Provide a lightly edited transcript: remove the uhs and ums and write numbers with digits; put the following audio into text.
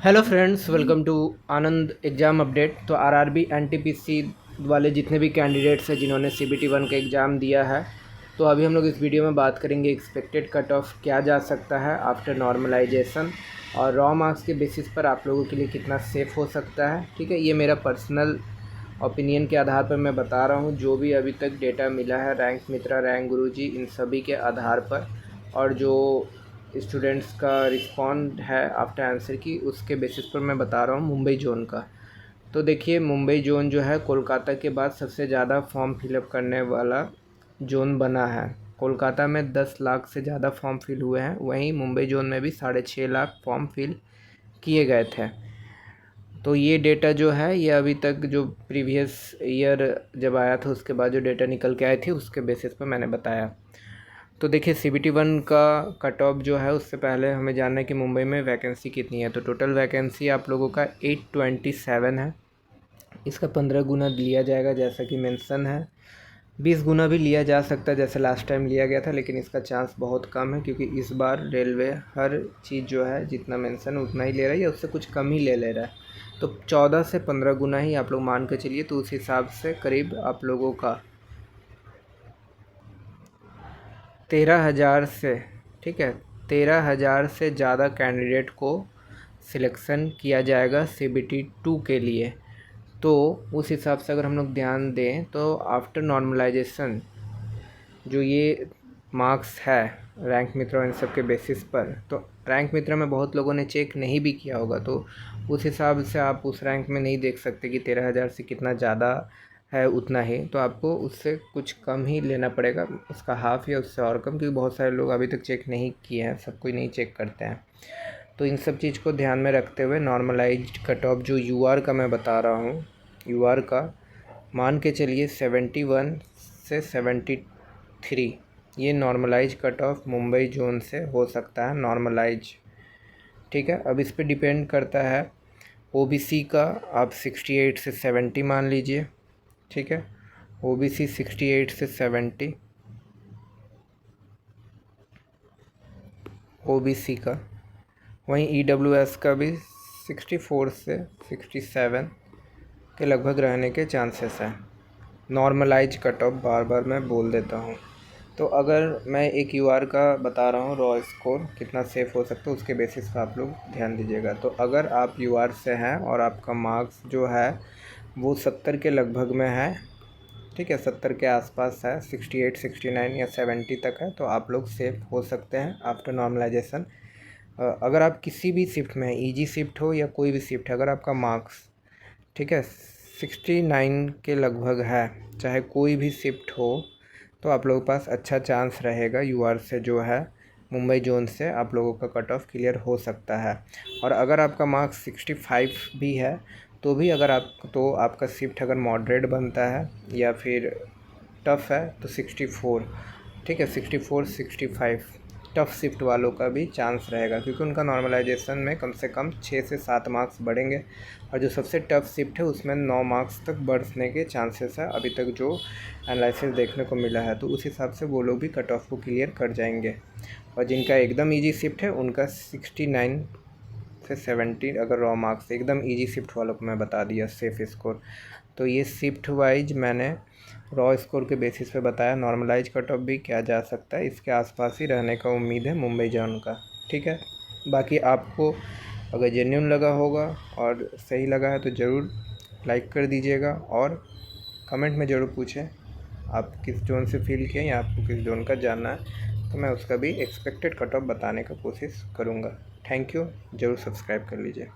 Hello friends, welcome to Anand exam update. तो RRB NTPC वाले जितने भी कैंडिडेट्स हैं जिन्होंने सीबीटी 1 का एग्ज़ाम दिया है, तो अभी हम लोग इस वीडियो में बात करेंगे एक्सपेक्टेड कट ऑफ क्या जा सकता है आफ्टर नॉर्मलाइजेशन, और रॉ मार्क्स के बेसिस पर आप लोगों के लिए कितना सेफ़ हो सकता है। ठीक है, ये मेरा पर्सनल ओपिनियन के आधार पर मैं बता रहा हूँ, जो भी अभी तक डेटा मिला है रैंक मित्रा, रैंक गुरुजी, इन सभी के आधार पर, और जो स्टूडेंट्स का रिस्पॉन्ड है आफ्टर आंसर की, उसके बेसिस पर मैं बता रहा हूँ मुंबई जोन का। तो देखिए, मुंबई जोन जो है कोलकाता के बाद सबसे ज़्यादा फॉर्म फिलअप करने वाला जोन बना है। कोलकाता में 10 लाख से ज़्यादा फॉर्म फिल हुए हैं, वहीं मुंबई जोन में भी 6.5 लाख फॉर्म फिल किए गए थे। तो ये डेटा जो है, ये अभी तक जो प्रीवियस ईयर जब आया था उसके बाद जो डेटा निकल के आई थी उसके बेसिस पर मैंने बताया। तो देखिए, सीबीटी 1 का कट ऑफ जो है, उससे पहले हमें जानना है कि मुंबई में वैकेंसी कितनी है। तो टोटल वैकेंसी आप लोगों का 827 है। इसका 15 गुना लिया जाएगा जैसा कि मेंशन है। 20 गुना भी लिया जा सकता है जैसे लास्ट टाइम लिया गया था, लेकिन इसका चांस बहुत कम है क्योंकि इस बार रेलवे हर चीज़ जो है जितना मेंशन उतना ही ले रहा है या उससे कुछ कम ही ले रहा है। तो 14 से 15 गुना ही आप लोग मान के चलिए, तो उस हिसाब से करीब आप लोगों का 13,000 से, ठीक है, 13,000 से ज़्यादा कैंडिडेट को सिलेक्शन किया जाएगा सीबीटी 2 के लिए। तो उस हिसाब से अगर हम लोग ध्यान दें तो आफ्टर नॉर्मलाइजेशन जो ये मार्क्स है रैंक मित्रा इन सब के बेसिस पर, तो रैंक मित्रा में बहुत लोगों ने चेक नहीं भी किया होगा, तो उस हिसाब से आप उस रैंक में नहीं देख सकते कि 13,000 से कितना ज़्यादा है उतना ही, तो आपको उससे कुछ कम ही लेना पड़ेगा, उसका हाफ़ या उससे और कम, क्योंकि बहुत सारे लोग अभी तक चेक नहीं किए हैं, सब कोई नहीं चेक करते हैं। तो इन सब चीज़ को ध्यान में रखते हुए नॉर्मलाइज्ड कट ऑफ जो यूआर का मैं बता रहा हूँ, यूआर का मान के चलिए 71 से 73, ये normalise cut off Mumbai zone से हो सकता है नॉर्मलाइज। ठीक है, अब इस पे डिपेंड करता है ओबीसी का, आप 68 से 70 मान लीजिए। ठीक है, ओबीसी 68 से 70 ओबीसी का, वहीं ईडब्ल्यूएस का भी 64 से 67 के लगभग रहने के चांसेस हैं। नॉर्मलाइज कट ऑफ बार बार मैं बोल देता हूँ। तो अगर मैं एक यूआर का बता रहा हूँ रॉ स्कोर कितना सेफ़ हो सकता है, उसके बेसिस पर आप लोग ध्यान दीजिएगा। तो अगर आप यूआर से हैं और आपका मार्क्स जो है वो 70 के लगभग में है, ठीक है, 70 के आसपास है, 68, 69 या 70 तक है, तो आप लोग सेफ़ हो सकते हैं आफ्टर नॉर्मलाइजेशन। अगर आप किसी भी शिफ्ट में, ईजी शिफ्ट हो या कोई भी शिफ्ट है, अगर आपका मार्क्स, ठीक है, 69 के लगभग है, चाहे कोई भी शिफ्ट हो, तो आप लोगों के पास अच्छा चांस रहेगा यूआर से जो है मुंबई जोन से आप लोगों का कट ऑफ क्लियर हो सकता है। और अगर आपका मार्क्स 65 भी है तो भी अगर आप, तो आपका शिफ्ट अगर मॉडरेट बनता है या फिर टफ़ है तो 64, ठीक है, 64 65 टफ़ शिफ्ट वालों का भी चांस रहेगा, क्योंकि उनका नॉर्मलाइजेशन में कम से कम 6 से 7 मार्क्स बढ़ेंगे, और जो सबसे टफ़ शिफ्ट है उसमें 9 मार्क्स तक बढ़ने के चांसेस है अभी तक जो एनालिसिस देखने को मिला है। तो उस हिसाब से वो लोग भी कट ऑफ को क्लियर कर जाएंगे, और जिनका एकदम ईजी शिफ्ट है उनका 69 से 70 अगर रॉ मार्क्स, एकदम ईजी शिफ्ट वालों को मैं बता दिया सेफ़ स्कोर। तो ये शिफ्ट वाइज मैंने रॉ स्कोर के बेसिस पे बताया। नॉर्मलाइज कट ऑफ भी क्या जा सकता है, इसके आसपास ही रहने का उम्मीद है मुंबई जोन का। ठीक है, बाकी आपको अगर जेन्युइन लगा होगा और सही लगा है तो ज़रूर लाइक कर दीजिएगा, और कमेंट में ज़रूर पूछें आप किस जोन से फील किए या आपको किस जोन का जानना है, तो मैं उसका भी एक्सपेक्टेड कट ऑफ बताने का कोशिश करूँगा। थैंक यू, ज़रूर सब्सक्राइब कर लीजिए।